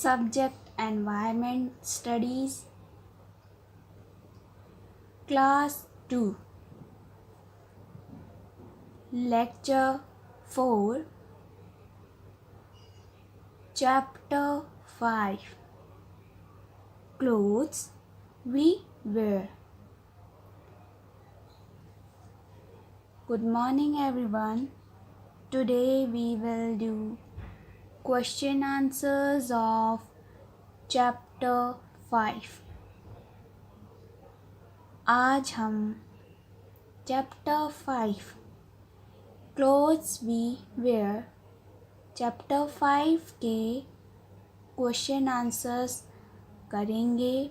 Subject Environment Studies, Class 2, Lecture 4, Chapter 5, Clothes We Wear. Good morning everyone. Today we will do question answers of Chapter 5. आज हम Chapter 5 Clothes We Wear Chapter 5 के question answers करेंगे.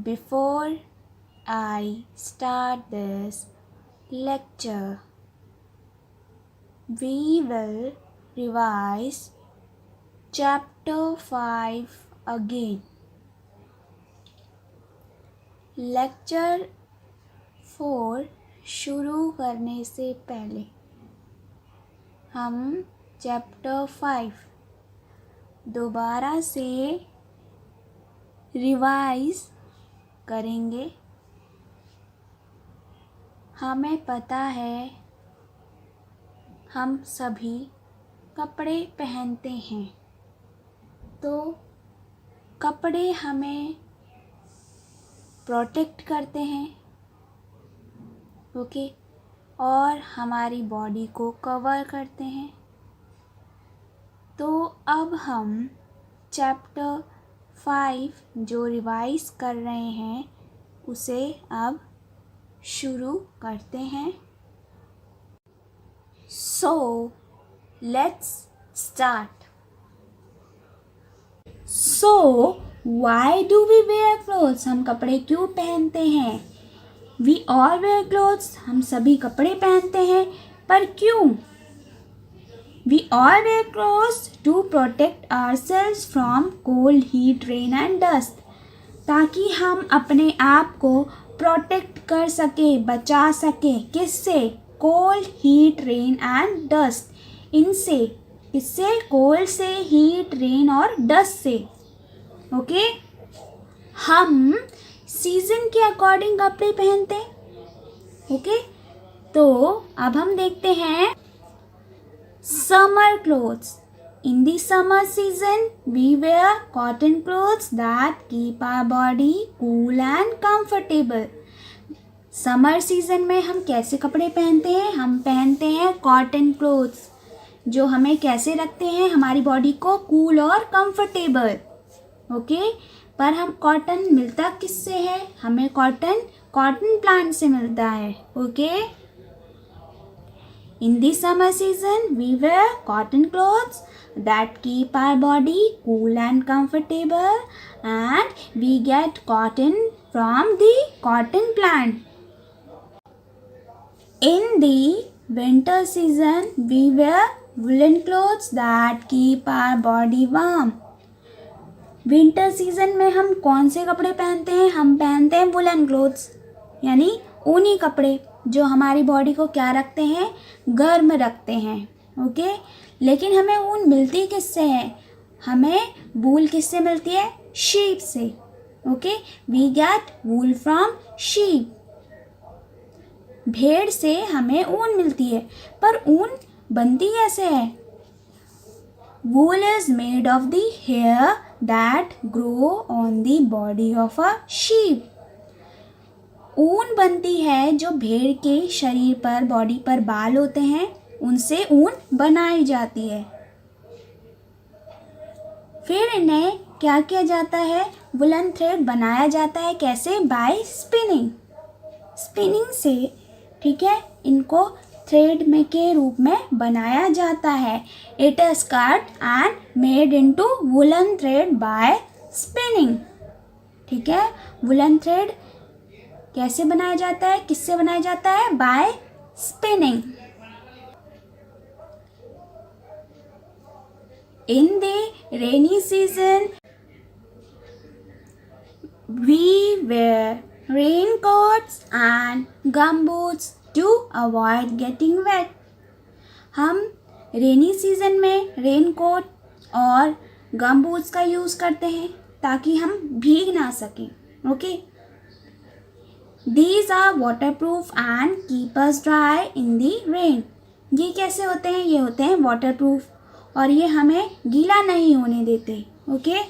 Before I start this lecture, we will revise Chapter 5 again. Lecture 4 शुरू करने से पहले हम chapter 5 दोबारा से रिवाइज करेंगे. हमें पता है हम सभी कपड़े पहनते हैं, तो कपड़े हमें प्रोटेक्ट करते हैं, ओके, और हमारी बॉडी को कवर करते हैं. तो अब हम चैप्टर 5 जो रिवाइज कर रहे हैं उसे अब शुरू करते हैं. So let's start. So why do we wear clothes? हम कपड़े क्यों पहनते हैं? We all wear clothes. हम सभी कपड़े पहनते हैं, पर क्यों? We all wear clothes to protect ourselves from cold, heat, rain and dust. ताकि हम अपने आप को प्रोटेक्ट कर सके, बचा सके. किससे? Cold, heat, rain and dust. इनसे. किससे? कोल्ड से, हीट, रेन और डस्ट से. ओके. हम सीजन के अकॉर्डिंग कपड़े पहनते हैं. ओके. तो अब हम देखते हैं summer clothes. In the summer season we wear cotton clothes that keep our body cool and comfortable. Summer season में हम कैसे कपड़े पहनते हैं? हम पहनते हैं कॉटन क्लोथ्स, जो हमें कैसे रखते हैं? हमारी बॉडी को कूल और कंफर्टेबल. ओके. पर हम कॉटन मिलता किससे है? हमें कॉटन प्लांट से मिलता है. Okay. In the summer season we wear cotton clothes that keep our body cool and comfortable, and we get cotton from the cotton plant. In the winter season we wear woolen clothes that keep our body warm. Winter season में हम कौन से कपड़े पहनते हैं? हम पहनते हैं वुलन क्लोथ्स, यानी ऊनी कपड़े, जो हमारी बॉडी को क्या रखते हैं? गर्म रखते हैं. ओके. लेकिन हमें ऊन मिलती किससे है? हमें वूल किससे मिलती है? शीप से. Okay. We get wool from sheep. भेड़ से हमें ऊन मिलती है, पर ऊन बनती कैसे है? Wool is made of the hair that grow on the body of a sheep. ऊन बनती है जो भेड़ के शरीर पर, बॉडी पर बाल होते हैं, उनसे ऊन बनाई जाती है. फिर इन्हें क्या किया जाता है? वुलन थ्रेड बनाया जाता है. कैसे? Bye spinning. स्पिनिंग से, ठीक है, इनको थ्रेड में के रूप में बनाया जाता है. It is cut and made into woollen thread by spinning. ठीक है. वुलन थ्रेड कैसे बनाया जाता है? किससे बनाया जाता है? By spinning. In the rainy season, we wear raincoats and gumboots to avoid getting wet. हम रेनी सीजन में रेनकोट और गम बूट्स का यूज़ करते हैं ताकि हम भीग ना सकें. Okay, These are waterproof and keep us dry in the rain. ये कैसे होते हैं? ये होते हैं waterproof और ये हमें गीला नहीं होने देते. Okay,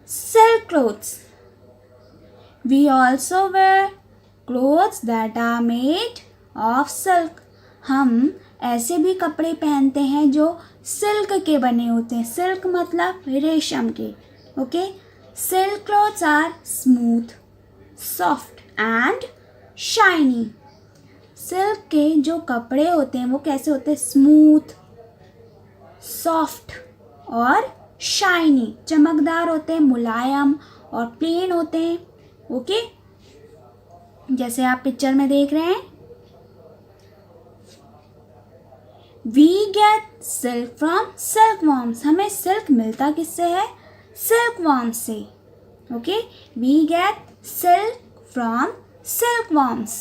silk clothes. We also wear clothes that are made of silk. हम ऐसे भी कपड़े पहनते हैं जो सिल्क के बने होते हैं. सिल्क मतलब रेशम के. Okay, silk clothes are smooth, soft and shiny. Silk के जो कपड़े होते हैं वो कैसे होते हैं? स्मूथ, सॉफ्ट और शाइनी. चमकदार होते हैं, मुलायम और प्लेन होते हैं. ओके, जैसे आप पिक्चर में देख रहे हैं. We get silk from silkworms. हमें सिल्क मिलता किससे है? Silkworms से. Okay, we get silk from silkworms.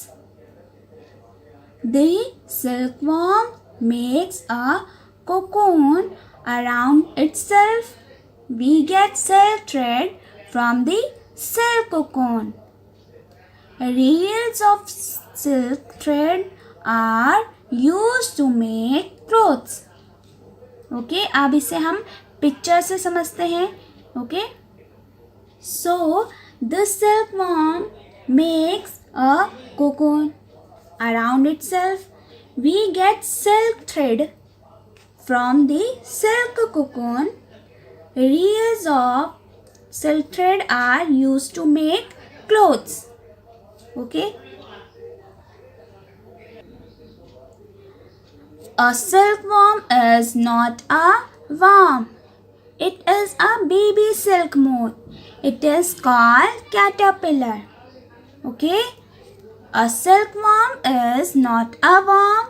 The silkworm makes a cocoon around itself. We get silk thread from the silk cocoon. Reels of silk thread are used to make clothes. Okay, अब इसे हम picture से समझते हैं. Okay, so the silkworm makes a cocoon around itself. We get silk thread from the silk cocoon. Reels of silk thread are used to make clothes. Okay, a silkworm is not a worm. It is a baby silk moth. It is called caterpillar. Okay, a silkworm is not a worm.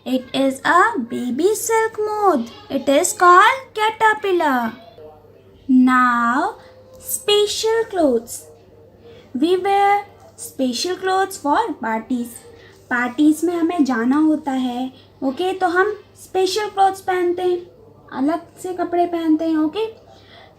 It is a baby silk moth. It is called caterpillar. Now, special clothes. We wear special clothes for parties. Parties में हमें जाना होता है. Okay, तो हम special clothes पहनते हैं, अलग से कपड़े पहनते हैं. Okay,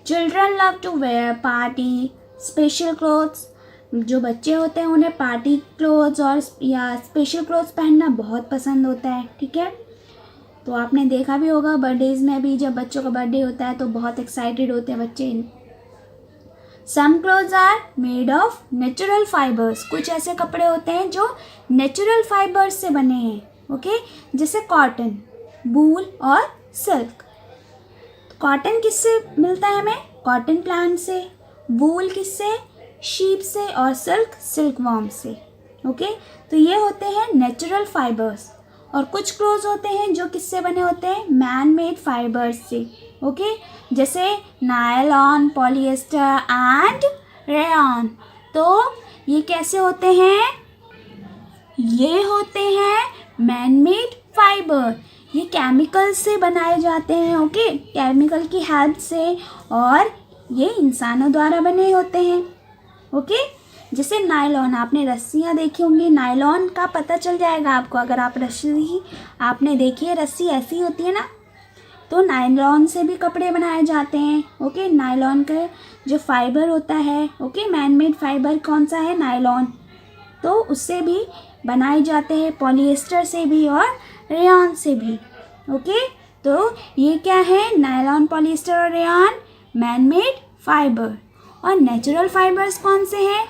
children love to wear party special clothes. जो बच्चे होते हैं उन्हें पार्टी क्लोथ्स और या स्पेशल क्लोथ्स पहनना बहुत पसंद होता है. ठीक है, तो आपने देखा भी होगा बर्थडेज में भी जब बच्चों का बर्थडे होता है तो बहुत एक्साइटेड होते हैं बच्चे. Some clothes are made of natural fibres. कुछ ऐसे कपड़े होते हैं जो नेचुरल फाइबर्स से बने हैं. ओके, जैसे कॉटन, वूल और सिल्क. कॉटन किससे मिलता है हमें? कॉटन प्लांट से. वूल किससे? शीप से. और सिल्क सिल्कवर्म से. ओके, तो ये होते हैं नेचुरल फाइबर्स. और कुछ क्लोथ्स होते हैं जो किससे बने होते हैं? मैन मेड फाइबर्स से. ओके, जैसे नायलॉन, पॉलिएस्टर एंड रेयॉन. तो ये कैसे होते हैं? ये होते हैं मैन मेड फाइबर. ये केमिकल से बनाए जाते हैं. ओके, केमिकल की हेल्प से. और ये इंसानों द्वारा बने होते हैं. ओके, जैसे नायलॉन, आपने रस्सियाँ देखी होंगी. नायलॉन का पता चल जाएगा आपको अगर आप रस्सी आपने देखी है. रस्सी ऐसी होती है ना, तो नायलॉन से भी कपड़े बनाए जाते हैं. ओके, नायलॉन का जो फाइबर होता है, ओके, मैन मेड फाइबर कौन सा है? नायलॉन. तो उससे भी बनाए जाते हैं, पॉलिएस्टर से भी और रेयॉन से भी. ओके, तो ये क्या है? नायलॉन, पॉलिएस्टर और रेयॉन मैन मेड फाइबर. और नेचुरल फाइबर्स कौन से हैं?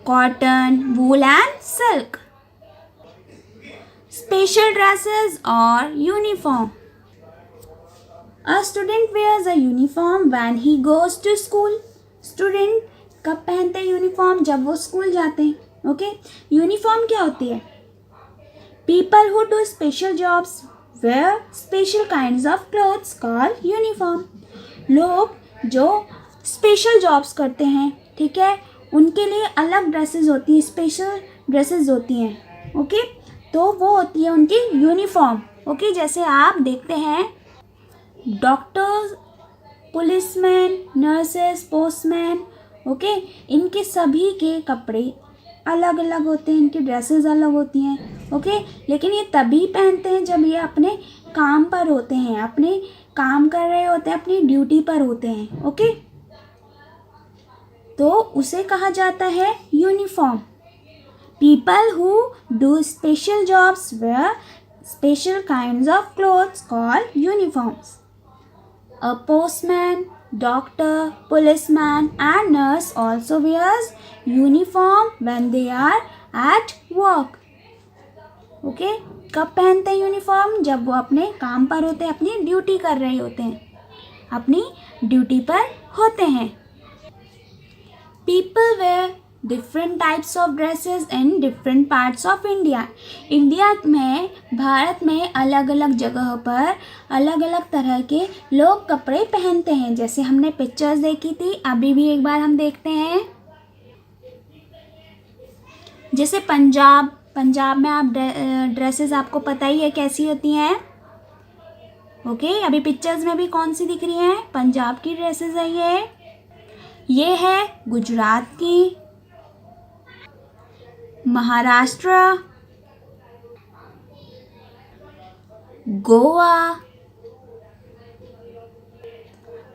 Cotton, wool and silk. Special dresses और uniform. A student wears a uniform when he goes to school. Student कब पहनते हैं यूनिफॉर्म? जब वो स्कूल जाते हैं. ओके, यूनिफॉर्म क्या होती है? People who do special jobs wear special kinds of clothes called uniform. लोग जो स्पेशल जॉब्स करते हैं, ठीक है, उनके लिए अलग ड्रेसेस होती हैं, स्पेशल ड्रेसेस होती हैं. ओके, तो वो होती है उनकी यूनिफॉर्म. ओके, जैसे आप देखते हैं doctors, policeman, nurses, postman. Okay, इनके सभी के कपड़े अलग अलग होते हैं, इनकी ड्रेसेस अलग होती हैं, ओके। लेकिन ये तभी पहनते हैं जब ये अपने काम पर होते हैं, अपने काम कर रहे होते हैं, अपनी ड्यूटी पर होते हैं, ओके। तो उसे कहा जाता है uniform. People who do special jobs wear special kinds of clothes called uniforms. A postman, doctor, policeman and nurse also wears uniform when they are at work. Okay? कब पहनते हैं यूनिफॉर्म? जब वो अपने काम पर होते हैं, अपनी ड्यूटी कर रहे होते हैं, अपनी ड्यूटी पर होते हैं। People wear different types of dresses in different parts of India. India में, भारत में अलग अलग जगह पर अलग अलग तरह के लोग कपड़े पहनते हैं। जैसे हमने पिक्चर्स देखी थी, अभी भी एक बार हम देखते हैं। जैसे पंजाब में आप ड्रेसेस आपको पता ही है कैसी होती हैं, ओके। अभी पिक्चर्स में भी कौन सी दिख रही हैं? पंजाब की ड्रेसेस है ये है गुजरात की, Maharashtra, Goa,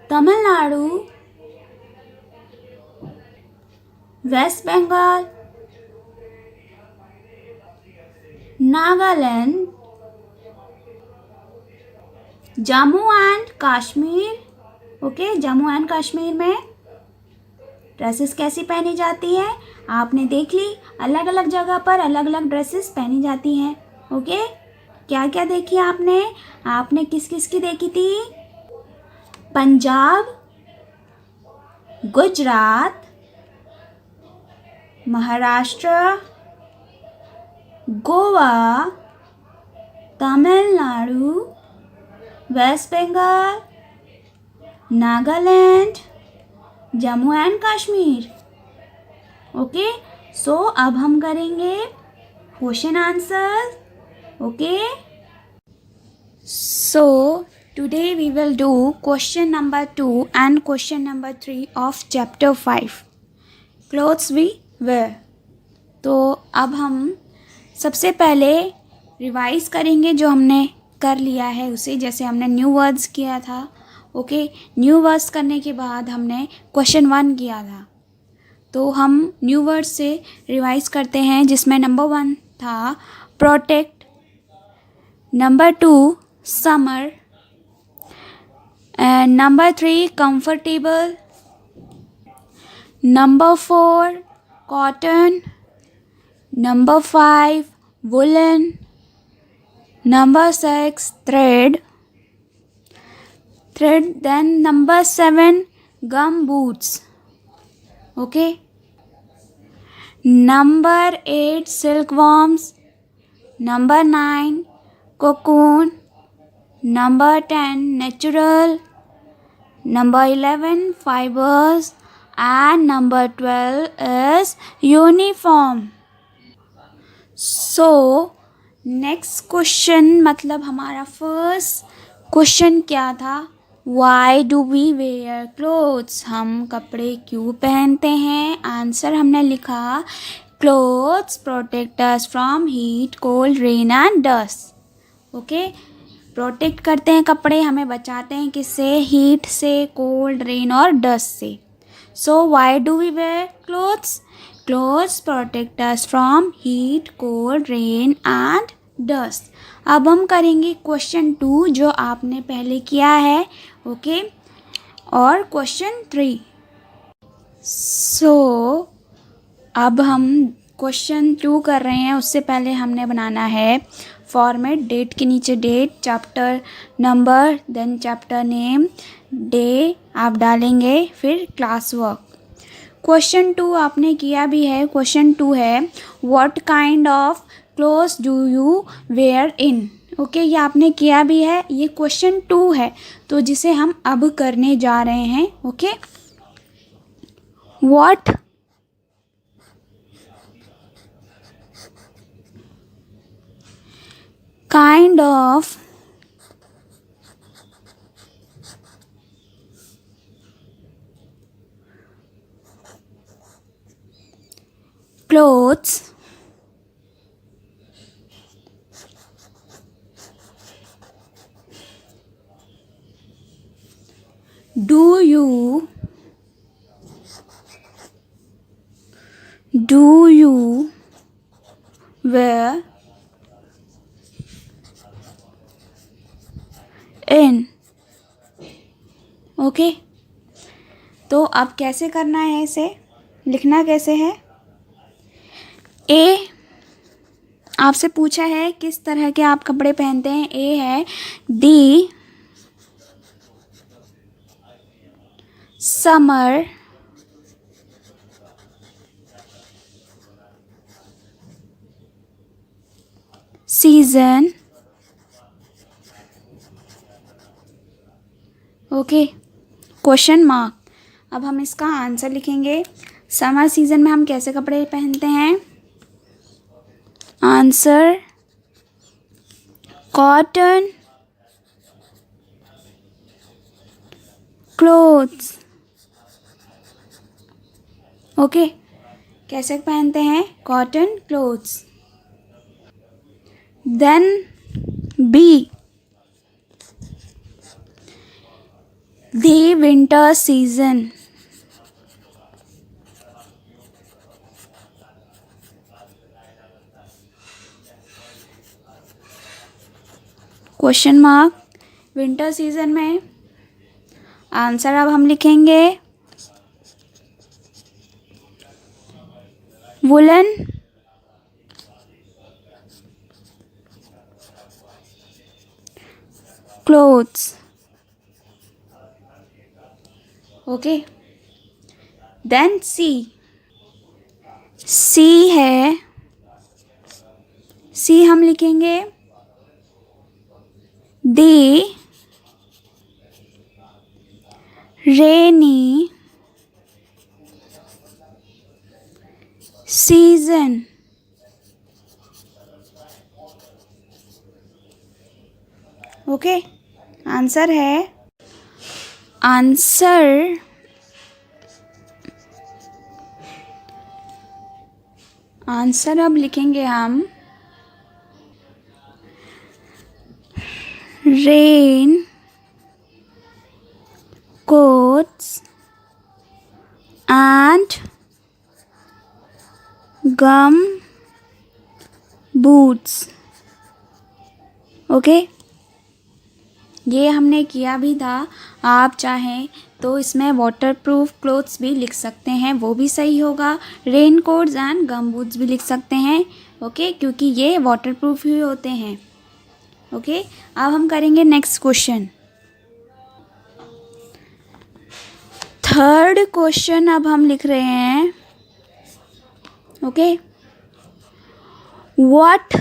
Tamil Nadu, waste Bengal, Nagaland, Jammu and Kashmir, okay. Jammu and Kashmir में ड्रेसेस कैसी पहनी जाती है? आपने देख ली, अलग अलग जगह पर अलग अलग ड्रेसेस पहनी जाती हैं, ओके। क्या क्या देखी आपने? आपने किस किस की देखी थी? Punjab, Gujarat, Maharashtra, Goa, Tamil Nadu, waste Bengal, Nagaland, Jammu and Kashmir, okay. So अब हम करेंगे question answer, okay. So today we will do question number 2 and question number 3 of chapter 5 clothes we wear. तो अब हम सबसे पहले रिवाइज करेंगे जो हमने कर लिया है उसे। जैसे हमने न्यू वर्ड्स किया था, ओके। न्यू वर्ड्स करने के बाद हमने क्वेश्चन 1 किया था, तो हम न्यू वर्ड्स से रिवाइज करते हैं, जिसमें नंबर 1 था protect, number 2 summer, and number 3 comfortable, number 4 cotton, number 5 woollen, number 6 thread, then number 7 gum boots, okay. Number 8 silkworms, number 9 cocoon, number 10 natural, number 11 fibers and number 12 is uniform. So next question, मतलब हमारा first question क्या था? Why do we wear clothes? हम कपड़े क्यों पहनते हैं? Answer हमने लिखा clothes protect us from heat, cold, rain and dust, okay. Protect करते हैं कपड़े, हमें बचाते हैं किससे? हीट से, कोल्ड, रेन और डस्ट से। So why do we wear clothes? Clothes protect us from heat, cold, rain and dust. अब हम करेंगे क्वेश्चन 2 जो आपने पहले किया है, ओके, और क्वेश्चन 3। सो अब हम क्वेश्चन 2 कर रहे हैं, उससे पहले हमने बनाना है फॉर्मेट। डेट के नीचे date, chapter number, then chapter name, day आप डालेंगे, फिर क्लास वर्क। क्वेश्चन 2 आपने किया भी है। क्वेश्चन 2 है what kind of clothes do you wear in, okay. ये आपने किया भी है, ये क्वेश्चन 2 है, तो जिसे हम अब करने जा रहे हैं, okay. What kind of clothes do you wear in? Okay, तो अब कैसे करना है, इसे लिखना कैसे है? ए आपसे पूछा है किस तरह के आप कपड़े पहनते हैं। ए है the summer season. Okay, question mark. अब हम इसका आंसर लिखेंगे। समर सीजन में हम कैसे कपड़े पहनते हैं? Answer cotton clothes. ओके, कैसे पहनते हैं? Cotton clothes. Then B the winter season. Question mark. Winter season में आंसर अब हम लिखेंगे woollen clothes. Okay, then C है, सी हम लिखेंगे the rainy season. Okay, answer है आंसर अब लिखेंगे हम raincoats and gum boots. Okay, ये हमने किया भी था। आप चाहें तो इसमें वाटरप्रूफ क्लोथ्स भी लिख सकते हैं, वो भी सही होगा। Raincoats and gum boots भी लिख सकते हैं। ओके, क्योंकि ये वाटरप्रूफ ही होते हैं। ओके, अब हम करेंगे नेक्स्ट क्वेश्चन। थर्ड क्वेश्चन अब हम लिख रहे हैं। Okay, what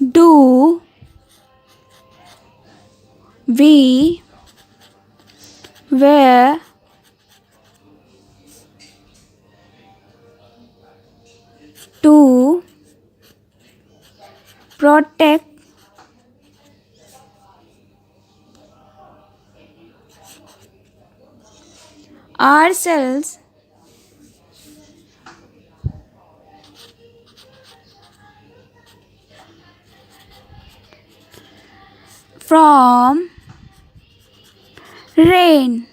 do we wear to protect ourselves from rain?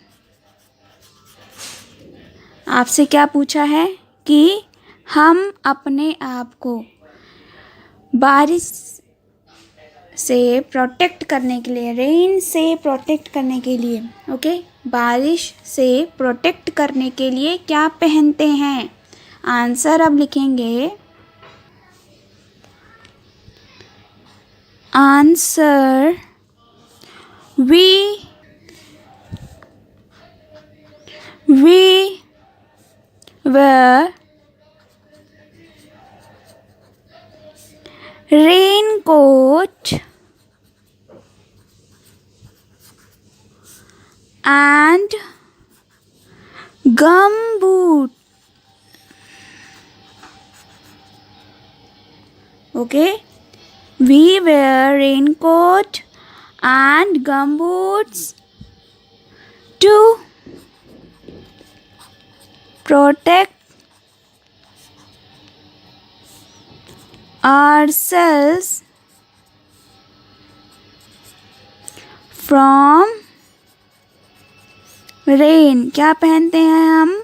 आपसे क्या पूछा है कि हम अपने आप को बारिश से प्रोटेक्ट करने के लिए, रेन से प्रोटेक्ट करने के लिए, ओके, बारिश से प्रोटेक्ट करने के लिए क्या पहनते हैं? आंसर अब लिखेंगे answer we wear raincoat and gumboot. Okay, we wear raincoat and gumboots to protect ourselves from rain. क्या पहनते हैं हम?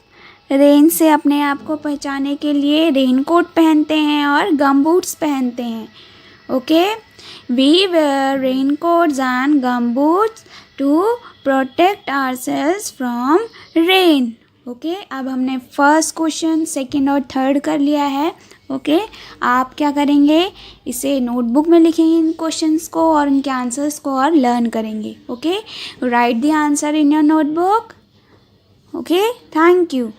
रेन से अपने आप को बचाने के लिए रेन कोट पहनते हैं और गम बूट्स पहनते हैं. Okay, we wear raincoats and gum boots to protect ourselves from rain. Okay, अब हमने फर्स्ट क्वेश्चन, सेकंड और थर्ड कर लिया है. ओके, आप क्या करेंगे, इसे नोटबुक में लिखेंगे इन क्वेश्चंस को और इनके आंसर्स को और लर्न करेंगे. Okay, right the answer in your notebook. Okay, thank you.